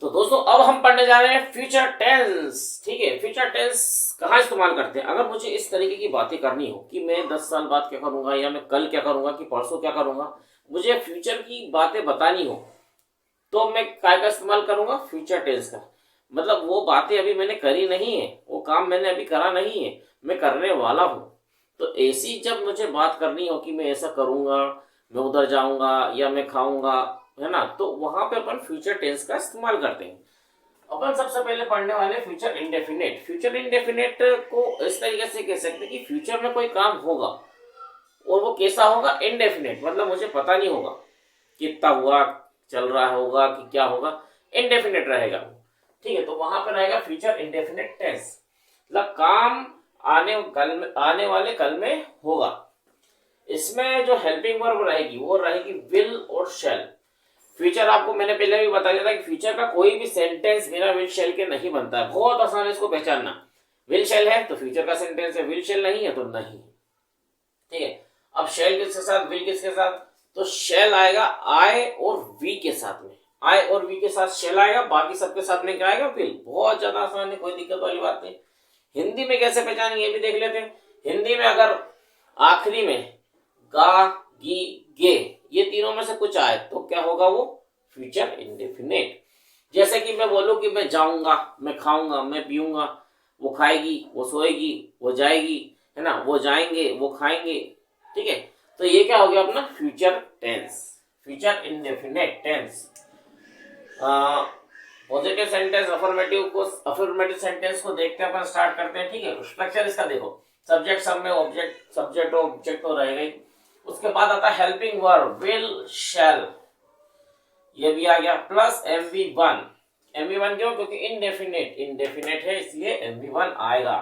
तो दोस्तों अब हम पढ़ने जा रहे हैं फ्यूचर टेंस। ठीक है, फ्यूचर टेंस कहाँ इस्तेमाल करते हैं? अगर मुझे इस तरीके की बातें करनी हो कि मैं 10 साल बाद क्या करूंगा, या मैं कल क्या करूंगा, कि परसों क्या करूंगा, मुझे फ्यूचर की बातें बतानी हो, तो मैं काय का इस्तेमाल करूंगा? फ्यूचर टेंस का। मतलब वो बातें अभी मैंने करी नहीं है, वो काम मैंने अभी करा नहीं है, मैं करने वाला हूँ। तो ऐसी जब मुझे बात करनी हो कि मैं ऐसा करूंगा, मैं उधर जाऊंगा, या मैं खाऊंगा, है ना, तो वहां पे अपन फ्यूचर टेंस का इस्तेमाल करते हैं। अपन सबसे पहले पढ़ने वाले फ्यूचर इंडेफिनेट। फ्यूचर इंडेफिनेट को इस तरीके से कह सकते हैं कि फ्यूचर में कोई काम होगा और वो कैसा होगा? इंडेफिनेट, मतलब मुझे पता नहीं होगा कितना हुआ, चल रहा होगा कि क्या होगा, इंडेफिनेट रहेगा। ठीक है, तो वहां पर रहेगा फ्यूचर इंडेफिनेट टेंस, मतलब काम आने वाले कल में होगा। इसमें जो हेल्पिंग वर्ब रहेगी वो रहेगी विल और शैल। फ्यूचर आपको मैंने पहले भी बता दिया था कि फ्यूचर का कोई भी सेंटेंस बिना विल शैल के नहीं बनता है। बहुत आसान है इसको पहचानना। विल शैल है तो फ्यूचर का सेंटेंस है, विल शैल नहीं है तो नहीं। ठीक है, अब शैल किसके साथ, विल किसके साथ? तो शैल आएगा आई और वी के साथ में। आई और वी के साथ शैल आएगा, बाकी सबके साथ में क्या आएगा? विल। बहुत ज्यादा आसान है, कोई दिक्कत वाली बात नहीं। हिंदी में कैसे पहचानेंगे ये भी देख लेते हैं। हिंदी में अगर आखिरी में गा, गी, गे ये तीनों में से कुछ आए तो क्या होगा? वो फ्यूचर इंडेफिनेट। जैसे कि मैं बोलूं कि मैं जाऊंगा, मैं खाऊंगा, मैं पीऊंगा, वो खाएगी, वो सोएगी, वो जाएगी, है ना, वो जाएंगे, वो खाएंगे। ठीक है, तो ये क्या हो गया अपना? Future tense, future indefinite tense. Positive sentence affirmative sentence को देखते हैं अपन, स्टार्ट करते हैं। ठीक है, स्ट्रक्चर इसका देखो। सब्जेक्ट सब में ऑब्जेक्ट, सब्जेक्ट और ऑब्जेक्ट तो रहेगा ही। उसके बाद आता है हेल्पिंग वर्ब विल शैल, ये भी आ गया, प्लस MV1। MV1 क्यों? क्योंकि इंडेफिनेट है इसलिए MV1 आएगा।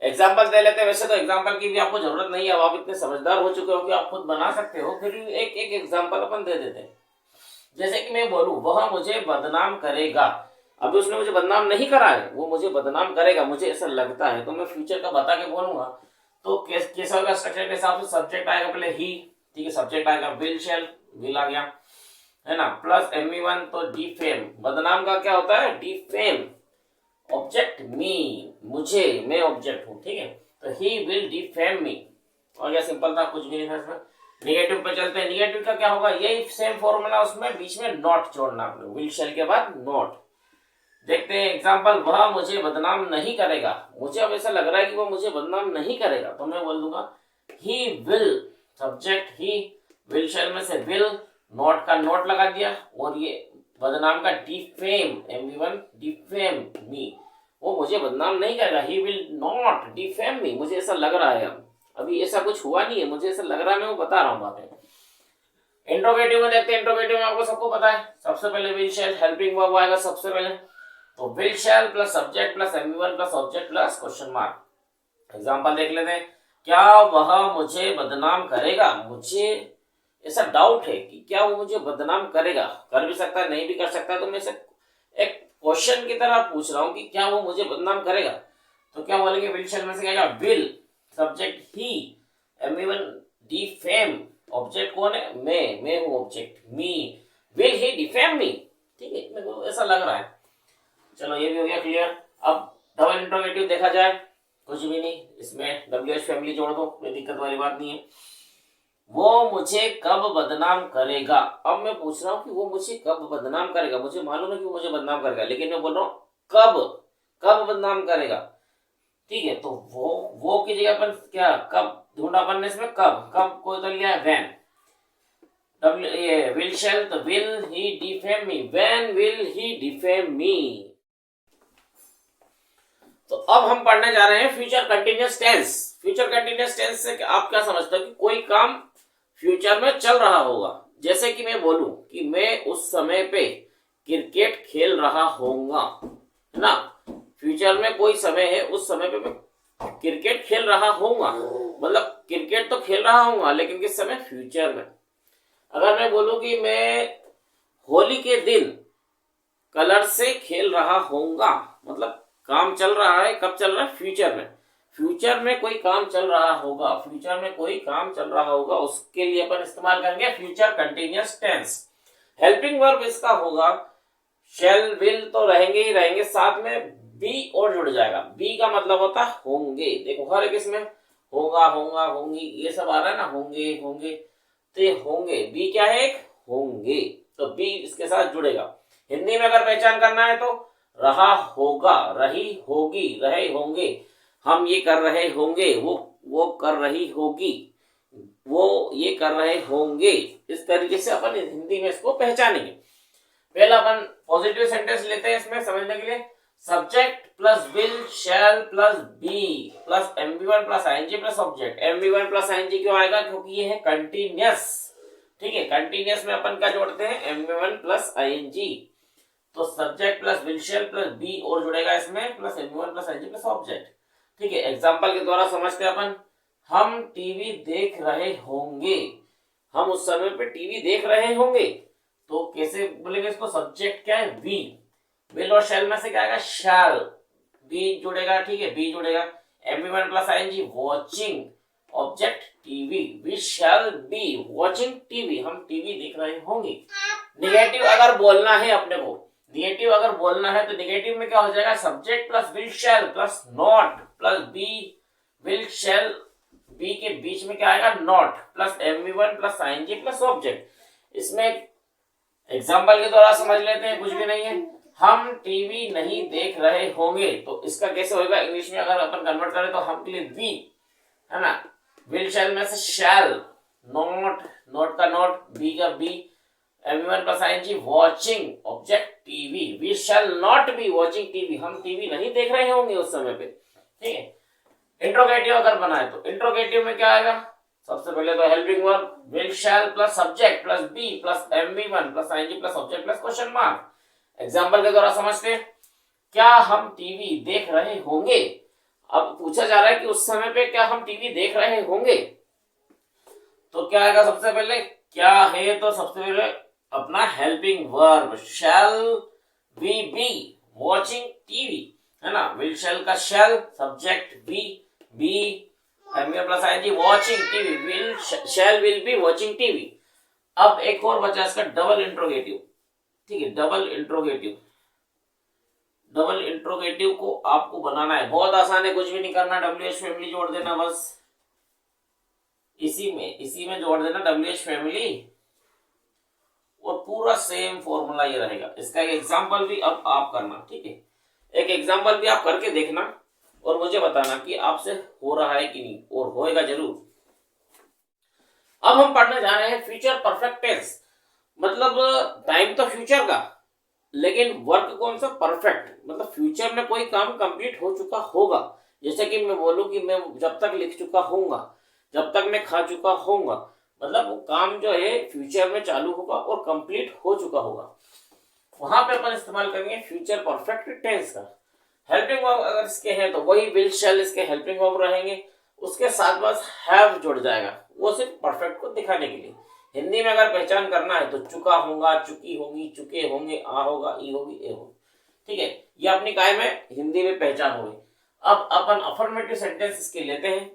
एग्जाम्पल दे लेते हैं। वैसे तो एग्जाम्पल की भी आपको जरूरत नहीं है, अब आप इतने समझदार हो चुके हो कि आप खुद बना सकते हो, फिर भी एक एक एग्जाम्पल अपन दे देते हैं। जैसे कि मैं बोलूं वह मुझे बदनाम करेगा, अभी उसने मुझे बदनाम नहीं करा है, वो मुझे बदनाम करेगा, मुझे ऐसा लगता है, तो मैं फ्यूचर का बता के बोलूंगा। तो कैसा होगा? स्ट्रक्चर के हिसाब से सब्जेक्ट आएगा पहले ही। ठीक है, सब्जेक्ट आएगा विल शैल, विल आ गया, है ना, प्लस MV1। तो डिफेम, बदनाम का क्या होता है? डिफेम। ऑब्जेक्ट मी, मुझे, मैं ऑब्जेक्ट हूं। ठीक है, तो ही विल डिफेम मी। और क्या सिंपल था, कुछ भी नहीं था इसमें। निगेटिव पे चलते हैं। निगेटिव का क्या होगा? यही सेम फॉर्मूला, उसमें बीच में नॉट जोड़ना आपने, विल शैल के बाद नॉट। देखते हैं एग्जाम्पल। वह मुझे बदनाम नहीं करेगा, मुझे अब ऐसा लग रहा है कि वह मुझे बदनाम नहीं करेगा, तो मैं बोल दूंगा he will, subject he, will shall में से विल, नॉट का नॉट लगा दिया, और ये बदनाम का डिफेम, MV1 डिफेम मी, वो मुझे बदनाम नहीं करेगा, ही विल नॉट डिफेम मी, मुझे ऐसा लग रहा है। अभी ऐसा कुछ हुआ नहीं है, मुझे ऐसा लग रहा है, मैं वो बता रहा हूँ बातें। इंट्रोगेटिव में देखते हैं। इंट्रोगेटिव में आपको सबको पता है, सबसे पहले विल शैल हेल्पिंग वर्ब आएगा सबसे पहले। तो will shall plus subject plus MV1 plus object plus question mark. Example देख लेते हैं। क्या वह मुझे बदनाम करेगा? मुझे ऐसा डाउट है कि क्या वो मुझे बदनाम करेगा, कर भी सकता है, नहीं भी कर सकता, तो मैं इसे एक क्वेश्चन की तरह पूछ रहा हूँ कि क्या वो मुझे बदनाम करेगा। तो क्या बोलेंगे? विल शैल में से क्या? Will, subject he, MV1 defame, object कौन है? मैं हूँ object, me, will he defame me. ठीक है, मेरे को ऐसा लग रहा है। चलो ये भी हो गया क्लियर। अब डबल इंट्रोगेटिव देखा जाए, कुछ भी नहीं, इसमें WH फैमिली जोड़ दो, कोई दिक्कत वाली बात नहीं है। वो मुझे कब बदनाम करेगा? अब मैं पूछ रहा हूँ कि वो मुझे कब बदनाम करेगा। मुझे मालूम है कि वो मुझे बदनाम करेगा, लेकिन मैं बोल रहा हूँ कब, कब बदनाम करेगा। ठीक है, तो वो की जगह अपन क्या, कब ढूंढा अपन ने इसमें? कब, कब को तो लिया है व्हेन। ये विल शैल, तो will he defame me, when will he defame me. तो अब हम पढ़ने जा रहे हैं future continuous tense. Future continuous tense से आप क्या समझते हो? कि कोई काम फ्यूचर में चल रहा होगा। जैसे कि मैं बोलूं कि मैं उस समय पे क्रिकेट खेल रहा होऊंगा, है ना, फ्यूचर में कोई समय है, उस समय पे मैं क्रिकेट खेल रहा होऊंगा, मतलब क्रिकेट तो खेल रहा होऊंगा, लेकिन किस समय? फ्यूचर में। अगर मैं बोलूं कि मैं होली के दिन कलर से खेल रहा होऊंगा, मतलब काम चल रहा है, कब चल रहा है? फ्यूचर में। फ्यूचर में कोई काम चल रहा होगा, फ्यूचर में कोई काम चल रहा होगा, उसके लिए अपन इस्तेमाल करेंगे future continuous tense. Helping verb इसका होगा शेल विल तो रहेंगे ही रहेंगे, साथ में बी और जुड़ जाएगा। बी का मतलब होता है होंगे। देखो हर एक इसमें होगा, होगा, होंगी, ये सब आ रहा है ना, होंगे, होंगे, तो ये होंगे, बी क्या है, एक होंगे, तो बी इसके साथ जुड़ेगा। हिंदी में अगर पहचान करना है तो रहा होगा, रही होगी, रहे होंगे, हम ये कर रहे होंगे, वो कर रही होगी, वो ये कर रहे होंगे। इस तरीके से अपन हिंदी में इसको पहचानेंगे। पहला अपन पॉजिटिव सेंटेंस लेते हैं इसमें समझने के लिए। Subject plus will shall plus be plus MV1 plus ING plus object. MV1 plus ING क्यों आएगा, क्योंकि ये है कंटिन्यूअस। ठीक है, कंटिन्यूअस में अपन क्या जोड़ते हैं, MV1 प्लस ING। तो subject plus will shall plus be और जुड़ेगा इसमें plus MV1 plus ING plus object. ठीक है, एग्जाम्पल के द्वारा समझते हैं अपन। हम टीवी देख रहे होंगे, हम उस समय पे टीवी देख रहे होंगे, तो कैसे बोलेंगे इसको, सब्जेक्ट क्या है, वी, विल और शैल में से क्या आएगा, शैल, बी जुड़ेगा। ठीक है, बी जुड़ेगा, MV1 plus ING watching, object TV, we shall be watching TV, हम टीवी देख रहे होंगे। निगेटिव अगर बोलना है अपने को, निगेटिव अगर बोलना है तो निगेटिव में क्या हो जाएगा, subject plus will shall plus not plus be, will shall be के बीच में क्या आएगा, not plus MV1 plus ING plus object. इसमें एग्जाम्पल के द्वारा समझ लेते हैं, कुछ भी नहीं है। हम टीवी नहीं देख रहे होंगे, तो इसका कैसे होगा इंग्लिश में अगर अपन कन्वर्ट करें तो हम के लिए वी है ना, विल शैल में से शैल, नॉट, नॉट का नॉट, बी का be, MV1 plus ING watching, object TV, we shall not be watching TV, हम टीवी नहीं देख रहे होंगे उस समय पे। ठीक है, इंट्रोगेटिव अगर बनाए तो इंट्रोगेटिव में क्या आएगा, सबसे पहले तो helping verb, will shall plus subject plus be plus MV1 plus ING plus object plus question mark. Example के द्वारा समझते हैं। क्या हम टीवी देख रहे होंगे, अब पूछा जा रहा है कि उस समय पे क्या हम टीवी देख रहे होंगे, तो क्या आएगा, सबसे पहले क्या है, तो सबसे पहले अपना helping verb, shall we be watching TV, है ना, विल शैल का shall, subject be, be MV1 plus ING watching TV, will shall will be watching TV. अब एक और बचा इसका डबल इंट्रोगेटिव। ठीक है, डबल इंट्रोगेटिव, डबल इंट्रोगेटिव को आपको बनाना है, बहुत आसान है, कुछ भी नहीं करना, WH फैमिली जोड़ देना बस, इसी में जोड़ देना WH फैमिली, और पूरा सेम फॉर्मूला ये रहेगा। इसका एक एग्जांपल भी अब आप करना। ठीक है, एक एग्जांपल भी आप करके देखना और मुझे बताना कि आपसे हो रहा है कि नहीं, और होएगा जरूर। अब हम पढ़ने जा रहे हैं फ्यूचर परफेक्ट टेंस, मतलब टाइम तो फ्यूचर का, लेकिन वर्क कौन सा, परफेक्ट, मतलब फ्यूचर में कोई काम कंप्लीट हो चुका होगा। जैसे कि मैं बोलूं कि मैं जब तक लिख चुका होऊंगा, जब तक मैं खा चुका होऊंगा, मतलब वो काम जो है फ्यूचर में चालू होगा और कंप्लीट हो चुका होगा, वहां पे अपन इस्तेमाल करेंगे फ्यूचर परफेक्ट टेंस का। हेल्पिंग वर्ब अगर इसके हैं तो वही विल शैल इसके हेल्पिंग वर्ब रहेंगे, उसके साथ बस हैव जुड़ जाएगा, वो सिर्फ परफेक्ट को दिखाने के लिए। हिंदी में अगर पहचान करना है तो चुका होगा, चुकी होगी, चुके होंगे, आ होगा, ई होगी, ए होगी। ठीक है, ये अपनी काय में हिंदी में पहचान होगी। अब अपन अफर्मेटिव सेंटेंस इसके लेते हैं,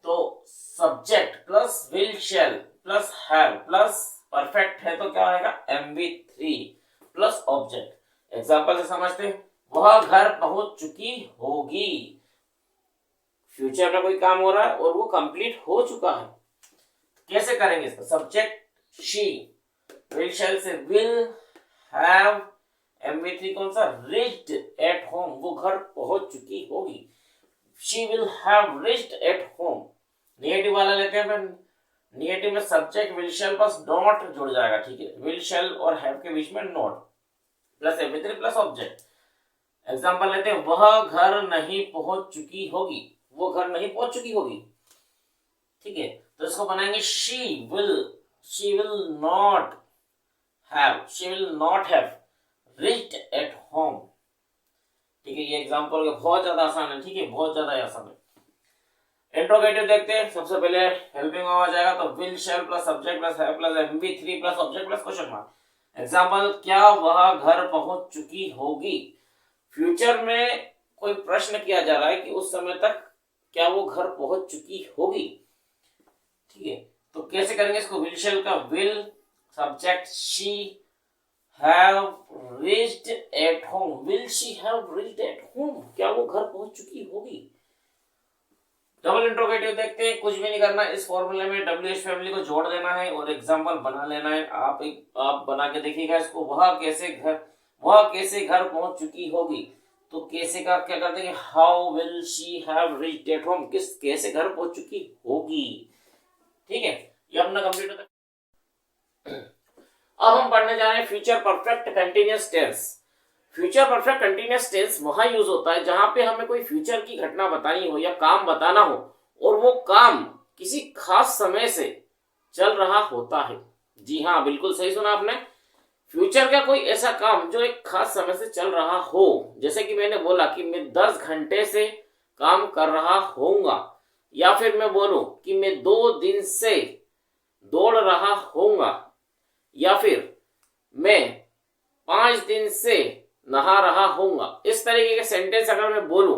तो subject plus will shall plus have plus perfect है तो क्या आएगा, MV3 प्लस ऑब्जेक्ट। एग्जाम्पल से समझते हैं। वह घर पहुंच चुकी होगी, फ्यूचर में कोई काम हो रहा है और वो कंप्लीट हो चुका है। कैसे करेंगे इसका, सब्जेक्ट शी, विल शैल से विल, हैव, MV3 कौन सा, रिच्ड एट होम, वो घर पहुंच चुकी होगी, she will have reached at home. Negative वाला लेते हैं अपन, नेगेटिव में subject will shall plus not जुड़ जाएगा। ठीक है, विल शैल और हैव के बीच में not plus MV3 plus object. Example लेते हैं। वह घर नहीं पहुंच चुकी होगी, वो घर नहीं पहुंच चुकी होगी। ठीक है, तो इसको बनाएंगे she will not have reached at home। ठीक है, ये एग्जांपल बहुत ज्यादा आसान है। ठीक है, बहुत ज्यादा आसान है। इंट्रोगेटिव देखते हैं। सबसे पहले हेल्पिंग वर्ब आ जाएगा, तो will shall plus subject plus have plus MV3 plus object plus question mark. Example, क्या वह घर पहुंच चुकी होगी, फ्यूचर में कोई प्रश्न किया जा रहा है कि उस समय तक क्या वो घर पहुंच चुकी होगी। ठीक है, तो कैसे करेंगे इसको, विल शैल का will, subject she, have reached at home? Will she have reached at home? क्या वो घर पहुंच चुकी होगी? डबल इंट्रोगेटिव देखते हैं, कुछ भी नहीं करना, इस फॉर्मूले में WH फैमिली को जोड़ देना है और एग्जांपल बना लेना है। आप बना के देखिएगा इसको। वह कैसे घर पहुंच चुकी होगी, तो कैसे का क्या करते हैं, how will she have reached at home, कैसे घर पहुंच चुकी होगी। ठीक है, ये अपना कंप्लीट होता है। अब हम पढ़ने जा रहे हैं future perfect continuous tense. Future perfect continuous tense वहां यूज होता है जहां पे हमें कोई फ्यूचर की घटना बतानी हो या काम बताना हो और वो काम किसी खास समय से चल रहा होता है। जी हाँ, बिल्कुल सही सुना आपने। फ्यूचर का कोई ऐसा काम जो एक खास समय से चल रहा हो, जैसे कि मैंने बोला कि मैं 10 घंटे से काम कर रहा होऊंगा, या फिर मैं बोलूं कि मैं 2 दिन से दौड़ रहा होऊंगा, या फिर मैं 5 दिन से नहा रहा होऊंगा। इस तरीके के सेंटेंस अगर मैं बोलूं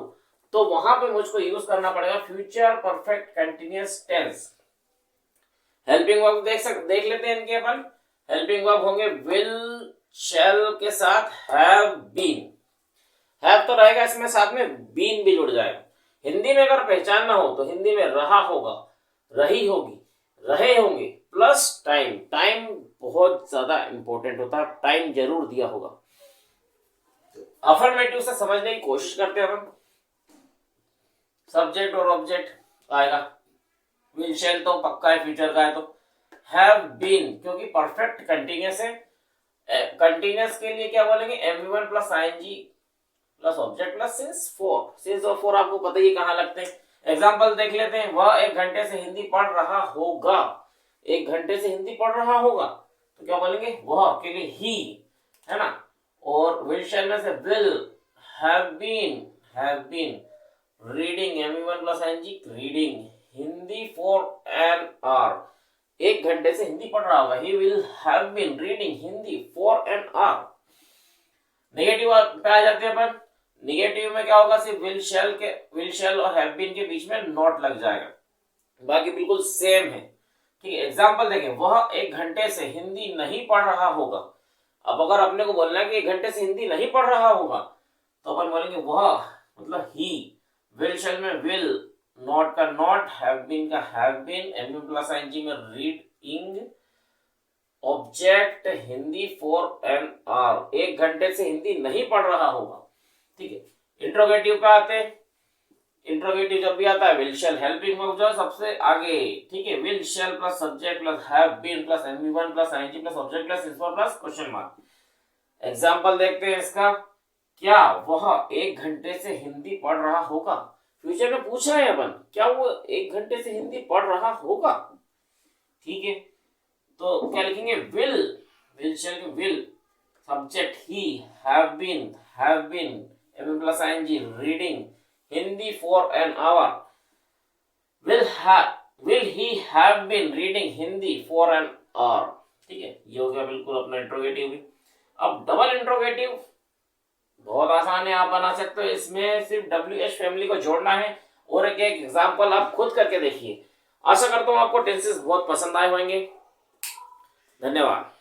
तो वहां पे मुझको यूज करना पड़ेगा future perfect continuous tense. Helping verb देख लेते हैं इनके अपन। हेल्पिंग वर्ब होंगे विल, शैल के साथ हैव बीन। हैव तो रहेगा इसमें, साथ में बीन भी जुड़ जाएगा। हिंदी में अगर पहचानना हो तो हिंदी में रहा होगा, रही होगी, रहे होंगे, प्लस टाइम। टाइम बहुत ज्यादा इंपॉर्टेंट होता है, टाइम जरूर दिया होगा। अफर्मेटिव से समझने की कोशिश करते हैं अपन। सब्जेक्ट और ऑब्जेक्ट आएगा। विल शैल तो पक्का है, फ्यूचर का है। तो हैव बीन क्योंकि परफेक्ट कंटीन्यूअस है, कंटीन्यूअस के लिए क्या बोलेंगे, MV1 plus ING plus object plus since 4। Since और 4 आपको पता ही कहाँ लगते हैं। एग्जाम्पल देख लेते हैं। वह 1 घंटे से हिंदी पढ़ रहा होगा। 1 घंटे से हिंदी पढ़ रहा होगा तो क्या बोलेंगे, वह के लिए ही, है ना। और विल शैल में से will, have been reading, MV1 plus ING reading Hindi for an hour. 1 घंटे से हिंदी पढ़ रहा होगा, he will have been reading Hindi for an hour. Negative पे आ जाते हैं अपन। नेगेटिव में क्या होगा, सिर्फ विल शैल और हैव बीन के बीच में नॉट लग जाएगा, बाकी बिल्कुल सेम है। ठीक है, एग्जाम्पल देखें। वह 1 घंटे से हिंदी नहीं पढ़ रहा होगा। अब अगर अपने को बोलना है कि 1 घंटे से हिंदी नहीं पढ़ रहा होगा तो अपन बोलेंगे वह, मतलब ही। विल शैल में विल, नॉट का नॉट, हैव बीन का have been, MV plus ING में reading, object Hindi for an hour. 1 घंटे से हिंदी नहीं पढ़ रहा होगा। ठीक है, इंट्रोगेटिव पे आते हैं। इंट्रोगेटिव जब भी आता है विल शैल हेल्पिंग वर्ब जो है सबसे आगे। ठीक है, will shall plus subject plus have been plus MV1 plus ING plus object plus since plus question mark. Example देखते हैं इसका। क्या वह 1 घंटे से हिंदी पढ़ रहा होगा। फ्यूचर में पूछा है अपन, क्या वो 1 घंटे से हिंदी पढ़ रहा होगा। ठीक है, तो क्या लिखेंगे, विल शैल के will, subject he, have been MV plus ING reading Hindi for an hour. Will he have been reading Hindi for an hour. ठीक है, ये हो गया बिल्कुल अपना इंट्रोगेटिव भी। अब डबल इंट्रोगेटिव बहुत आसान है, आप बना सकते हो। इसमें सिर्फ WH फैमिली को जोड़ना है और एक एग्जाम्पल आप खुद करके देखिए। आशा करता हूँ आपको टेंसेस बहुत पसंद आए होंगे। धन्यवाद।